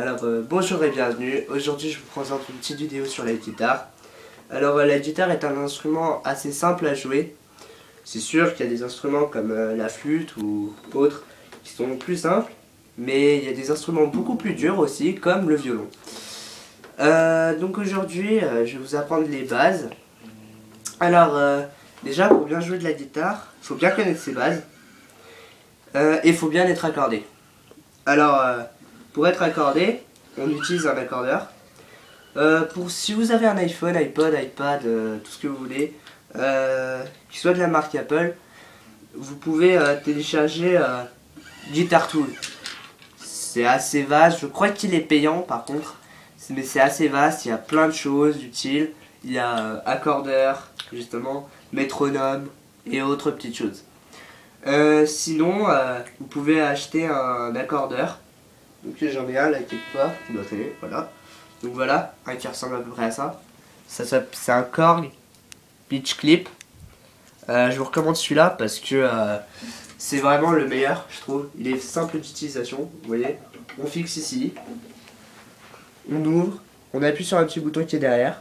Alors bonjour et bienvenue. Aujourd'hui je vous présente une petite vidéo sur la guitare. Alors la guitare est un instrument assez simple à jouer. C'est sûr qu'il y a des instruments comme la flûte ou autres qui sont plus simples, mais il y a des instruments beaucoup plus durs aussi, comme le violon. Donc aujourd'hui je vais vous apprendre les bases. Alors déjà, pour bien jouer de la guitare, il faut bien connaître ses bases et il faut bien être accordé. Alors pour être accordé, on utilise un accordeur. Si vous avez un iPhone, iPod, iPad, tout ce que vous voulez, qui soit de la marque Apple, vous pouvez télécharger Guitar Tool. C'est assez vaste, je crois qu'il est payant par contre, mais c'est assez vaste, il y a plein de choses utiles. Il y a accordeur, justement, métronome et autres petites choses. Sinon, vous pouvez acheter un accordeur. Donc j'en ai un là quelque part, qui doit traîner, voilà. Donc voilà, un qui ressemble à peu près à ça. C'est un Korg Pitch Clip. Je vous recommande celui-là parce que c'est vraiment le meilleur, je trouve. Il est simple d'utilisation, vous voyez. On fixe ici, on ouvre, on appuie sur un petit bouton qui est derrière,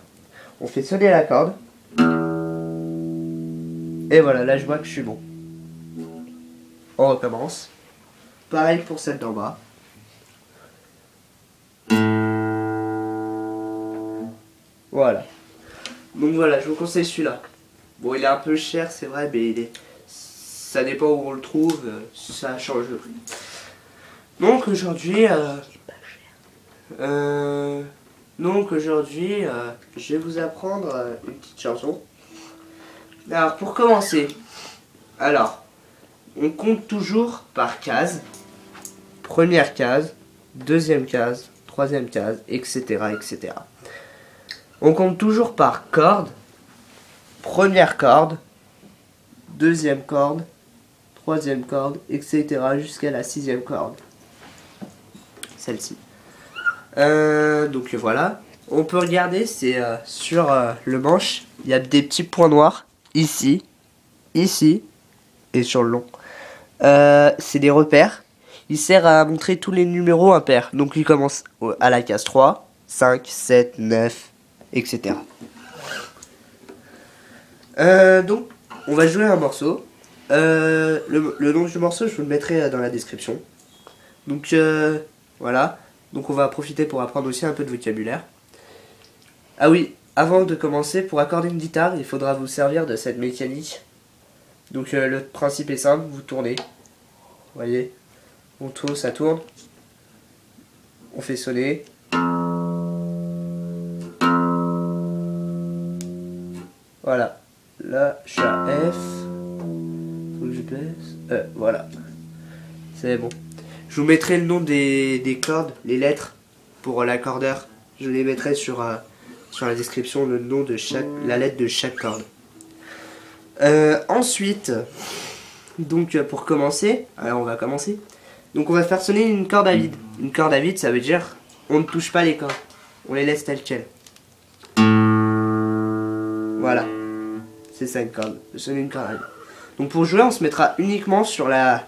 on fait sonner la corde. Et voilà, là je vois que je suis bon. On recommence. Pareil pour celle d'en bas. Voilà. Donc voilà, je vous conseille celui-là. Bon, il est un peu cher, c'est vrai, mais ça dépend où on le trouve, ça change le prix. Donc aujourd'hui, je vais vous apprendre une petite chanson. Alors pour commencer, on compte toujours par case. Première case, deuxième case, troisième case, etc., etc. On compte toujours par corde. Première corde, deuxième corde, troisième corde, etc. jusqu'à la sixième corde. Celle-ci. Donc voilà. On peut regarder, c'est sur le manche, il y a des petits points noirs. Ici, ici et sur le long. C'est des repères. Il sert à montrer tous les numéros impairs. Donc il commence à la case 3, 5, 7, 9, etc. Donc, on va jouer un morceau. Le nom du morceau, je vous le mettrai dans la description. Donc, voilà. Donc, on va profiter pour apprendre aussi un peu de vocabulaire. Ah oui, avant de commencer, pour accorder une guitare, il faudra vous servir de cette mécanique. Donc, le principe est simple, vous tournez. Vous voyez, on tourne, ça tourne. On fait sonner. Voilà. Là, je suis à F. Faut que je baisse. Voilà. C'est bon. Je vous mettrai le nom des cordes, les lettres pour l'accordeur. Je les mettrai sur la description, le nom de la lettre de chaque corde. Ensuite, donc pour commencer, alors on va commencer. Donc on va faire sonner une corde à vide. Une corde à vide, ça veut dire on ne touche pas les cordes. On les laisse telles quelles. Voilà. C'est ça une corde. Sonner une corde à vide. Donc pour jouer, on se mettra uniquement sur la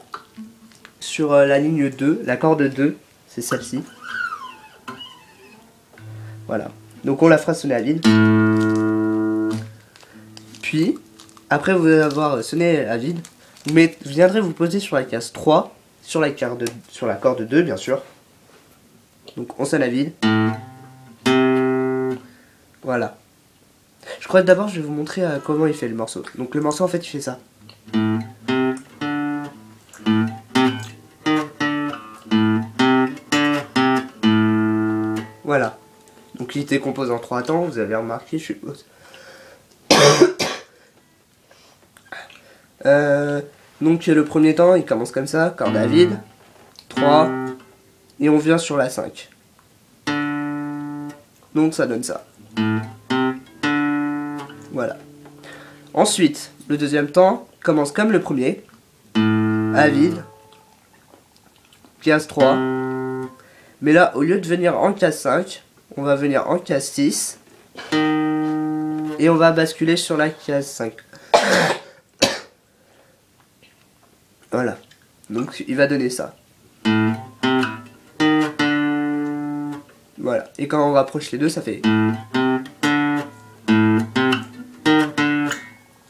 ligne 2, la corde 2, c'est celle-ci. Voilà. Donc on la fera sonner à vide. Puis, après vous allez avoir sonné à vide, vous viendrez vous poser sur la case 3, sur la corde 2 bien sûr. Donc on sonne à vide. Voilà. Je crois que d'abord je vais vous montrer comment il fait le morceau. Donc le morceau en fait il fait ça. Voilà. Donc il était composé en 3 temps, vous avez remarqué, je suppose. Donc le premier temps il commence comme ça, corde à vide, 3, et on vient sur la 5. Donc ça donne ça. Voilà. Ensuite, le deuxième temps commence comme le premier, à vide, case 3. Mais là, au lieu de venir en case 5, on va venir en case 6. Et on va basculer sur la case 5. Voilà. Donc il va donner ça. Voilà. Et quand on rapproche les deux, ça fait...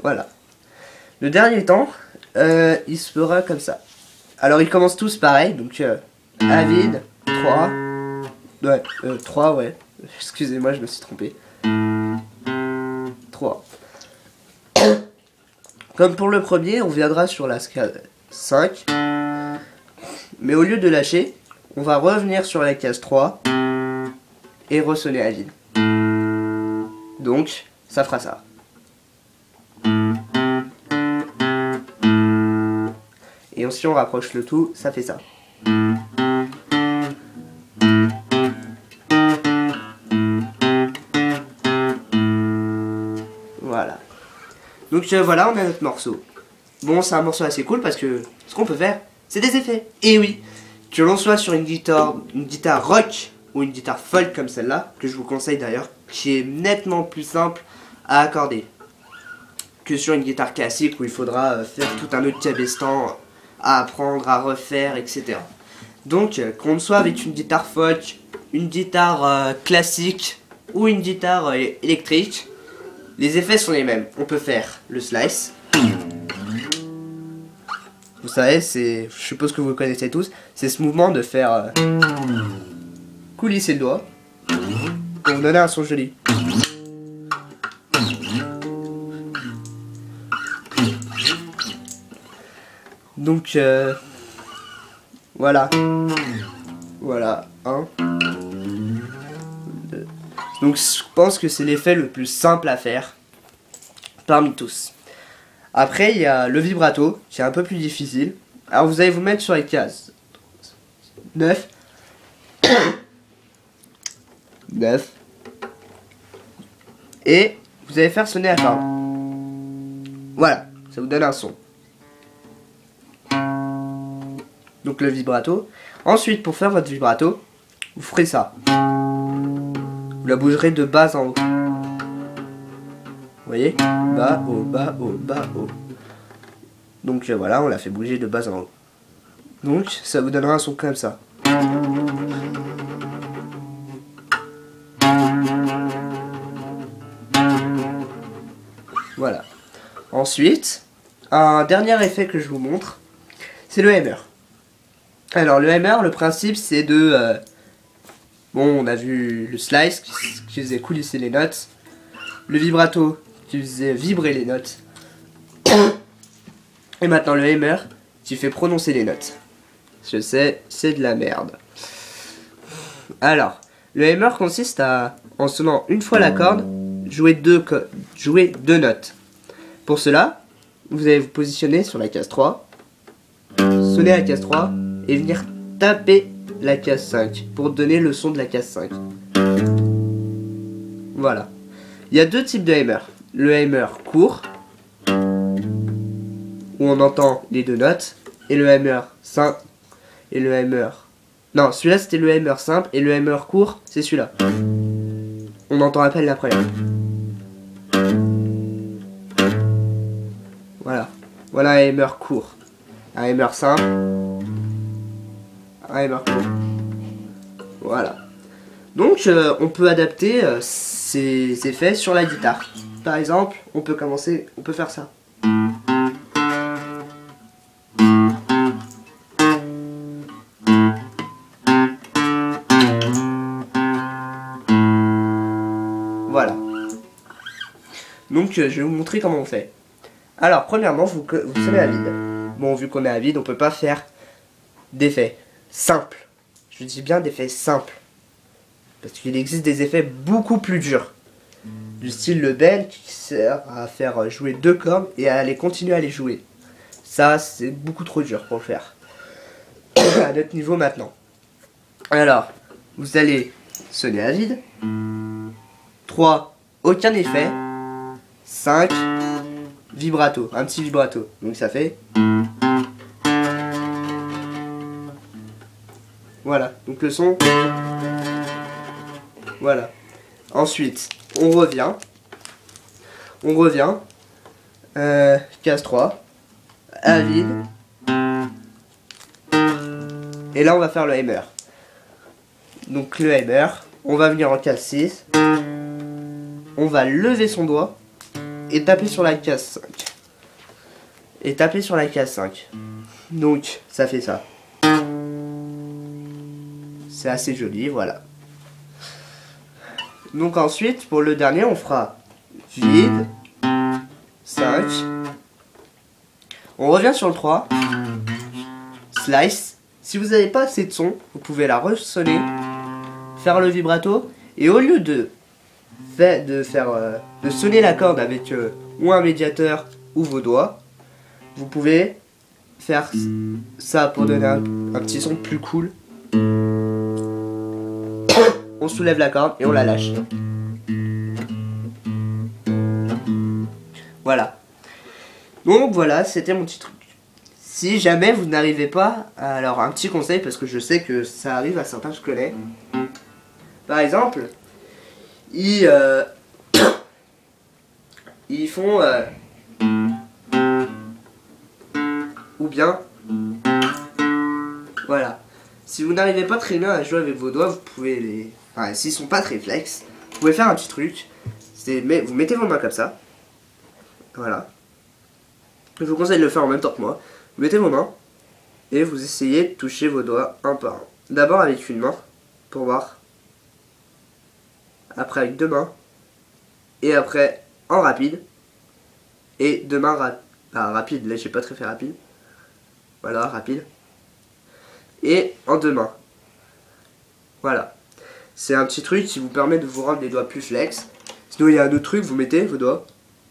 Voilà. Le dernier temps, il se fera comme ça. Alors ils commencent tous pareil, donc A vide, 3. Ouais, 3, ouais. Excusez-moi, je me suis trompé. 3. Comme pour le premier, on viendra sur la scale 5. Mais au lieu de lâcher, on va revenir sur la case 3 et ressonner à vide. Donc, ça fera ça. Et si on rapproche le tout, ça fait ça. Voilà. Donc voilà, on a notre morceau. Bon, c'est un morceau assez cool parce que ce qu'on peut faire, c'est des effets. Et oui, que l'on soit sur une guitare rock ou une guitare folk comme celle-là, que je vous conseille d'ailleurs, qui est nettement plus simple à accorder que sur une guitare classique où il faudra faire tout un autre cabestan à apprendre, à refaire, etc. Donc, qu'on soit avec une guitare folk, une guitare classique ou une guitare électrique, les effets sont les mêmes. On peut faire le slice. Vous savez, je suppose que vous le connaissez tous, c'est ce mouvement de faire coulisser le doigt pour donner un son joli. Donc, voilà. Voilà, 1, 2. Donc, je pense que c'est l'effet le plus simple à faire parmi tous. Après, il y a le vibrato, qui est un peu plus difficile. Alors, vous allez vous mettre sur les cases 9, 9, et vous allez faire sonner la corde. Voilà, ça vous donne un son. Donc le vibrato. Ensuite, pour faire votre vibrato, vous ferez ça. Vous la bougerez de bas en haut. Vous voyez? Bas, haut, bas, haut, bas, haut. Donc voilà, on la fait bouger de bas en haut. Donc ça vous donnera un son comme ça. Voilà. Ensuite, un dernier effet que je vous montre, c'est le hammer. Alors le hammer, le principe c'est de... bon, on a vu le slice qui faisait coulisser les notes. Le vibrato qui faisait vibrer les notes. Et maintenant le hammer qui fait prononcer les notes. Je sais, c'est de la merde. Alors, le hammer consiste à, en sonnant une fois la corde, jouer deux notes. Pour cela, vous allez vous positionner sur la case 3, sonner la case 3 et venir taper la case 5 pour donner le son de la case 5. Voilà. Il y a deux types de hammer. Le hammer court, où on entend les deux notes, et le hammer simple, et le hammer... Non, celui-là c'était le hammer simple, et le hammer court, c'est celui-là. On entend à peine la première. Voilà. Voilà un hammer court. Un hammer simple. Un hammer court. Voilà. Donc on peut adapter ces effets sur la guitare. Par exemple, on peut faire ça. Voilà. Donc je vais vous montrer comment on fait. Alors premièrement, vous sonnez à vide. Bon, vu qu'on est à vide, on peut pas faire d'effets simples. Je dis bien d'effets simples. Parce qu'il existe des effets beaucoup plus durs. Du style le bend qui sert à faire jouer deux cordes et à les continuer à les jouer. Ça, c'est beaucoup trop dur pour le faire. À notre niveau maintenant. Alors, vous allez sonner à vide. 3, aucun effet. 5, vibrato, un petit vibrato. Donc ça fait... Voilà, donc le son... Voilà. Ensuite, on revient. Case 3. À vide. Et là, on va faire le hammer. Donc le hammer, On va venir en case 6. On va lever son doigt et taper sur la case 5. Et taper sur la case 5. Donc, ça fait ça. C'est assez joli, voilà. Donc ensuite, pour le dernier, on fera vide, 5. On revient sur le 3. Slice. Si vous n'avez pas assez de son, vous pouvez la ressonner, faire le vibrato, et au lieu de sonner la corde avec ou un médiateur ou vos doigts, vous pouvez faire ça pour donner un petit son plus cool. On soulève la corde et on la lâche. Voilà. Donc voilà, c'était mon petit truc. Si jamais vous n'arrivez pas, alors un petit conseil, parce que je sais que ça arrive à certains que je connais. Par exemple, ils font ou bien voilà. Si vous n'arrivez pas très bien à jouer avec vos doigts, vous pouvez les... Enfin, s'ils sont pas très flex, vous pouvez faire un petit truc. Vous mettez vos mains comme ça. Voilà. Je vous conseille de le faire en même temps que moi. Vous mettez vos mains et vous essayez de toucher vos doigts un par un. D'abord avec une main pour voir. Après avec deux mains. Et après en rapide. Et deux mains rapide. Là j'ai pas très fait rapide. Voilà, rapide. Et en deux mains. Voilà. C'est un petit truc qui vous permet de vous rendre les doigts plus flex. Sinon il y a un autre truc, vous mettez vos doigts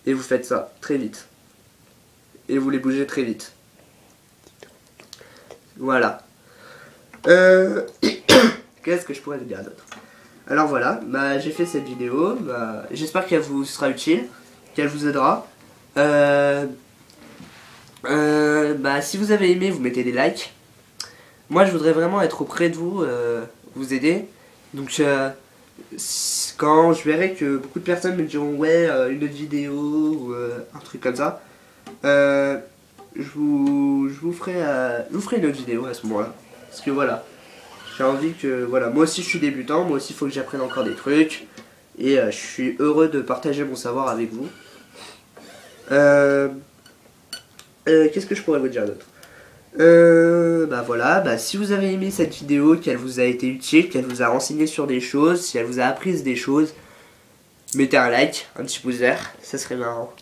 et vous faites ça très vite. Et vous les bougez très vite. Voilà. Qu'est-ce que je pourrais vous dire d'autre? Alors voilà, j'ai fait cette vidéo. J'espère qu'elle vous sera utile, qu'elle vous aidera. Si vous avez aimé, vous mettez des likes. Moi je voudrais vraiment être auprès de vous, vous aider. Donc quand je verrai que beaucoup de personnes me diront ouais une autre vidéo ou un truc comme ça, je vous ferai une autre vidéo à ce moment-là. Parce que voilà, j'ai envie que voilà, moi aussi je suis débutant, moi aussi il faut que j'apprenne encore des trucs. Et je suis heureux de partager mon savoir avec vous. Qu'est-ce que je pourrais vous dire d'autre? Voilà, si vous avez aimé cette vidéo, qu'elle vous a été utile, qu'elle vous a renseigné sur des choses, si elle vous a appris des choses, mettez un like, un petit pouce vert, ça serait marrant.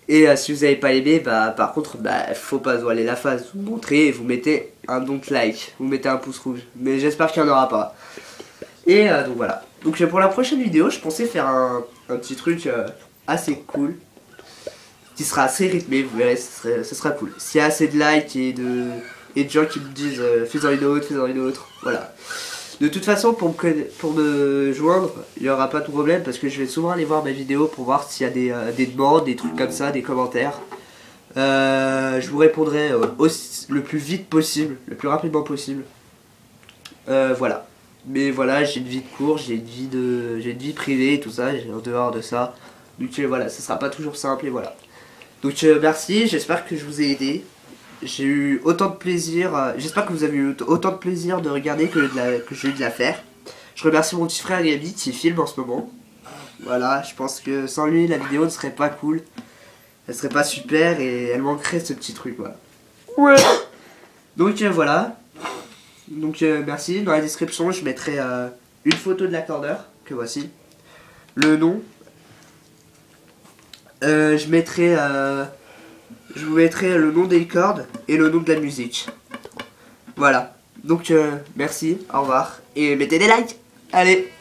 Et si vous n'avez pas aimé, par contre, faut pas se voiler la face, vous montrez et vous mettez un don't like, vous mettez un pouce rouge, mais j'espère qu'il n'y en aura pas. Et donc voilà. Donc pour la prochaine vidéo, je pensais faire un petit truc assez cool, qui sera assez rythmé, vous verrez, ce sera cool. S'il y a assez de likes et de gens qui me disent fais-en une autre, voilà. De toute façon, pour me joindre, il n'y aura pas de problème parce que je vais souvent aller voir mes vidéos pour voir s'il y a des demandes, des trucs comme ça, des commentaires. Je vous répondrai le plus vite possible, le plus rapidement possible. Voilà. Mais voilà, j'ai une vie de cours, j'ai une vie privée et tout ça, en dehors de ça. Donc voilà, ce sera pas toujours simple et voilà. Donc merci, j'espère que je vous ai aidé. J'ai eu autant de plaisir, j'espère que vous avez eu autant de plaisir de regarder que j'ai eu de la faire. Je remercie mon petit frère Gabi qui filme en ce moment. Voilà, je pense que sans lui la vidéo ne serait pas cool. Elle serait pas super et elle manquerait ce petit truc, voilà. Ouais. Donc voilà. Donc merci, dans la description je mettrai une photo de l'accordeur, que voici. Le nom. Je vous mettrai le nom des cordes et le nom de la musique. Voilà. Donc merci, au revoir. Et mettez des likes. Allez.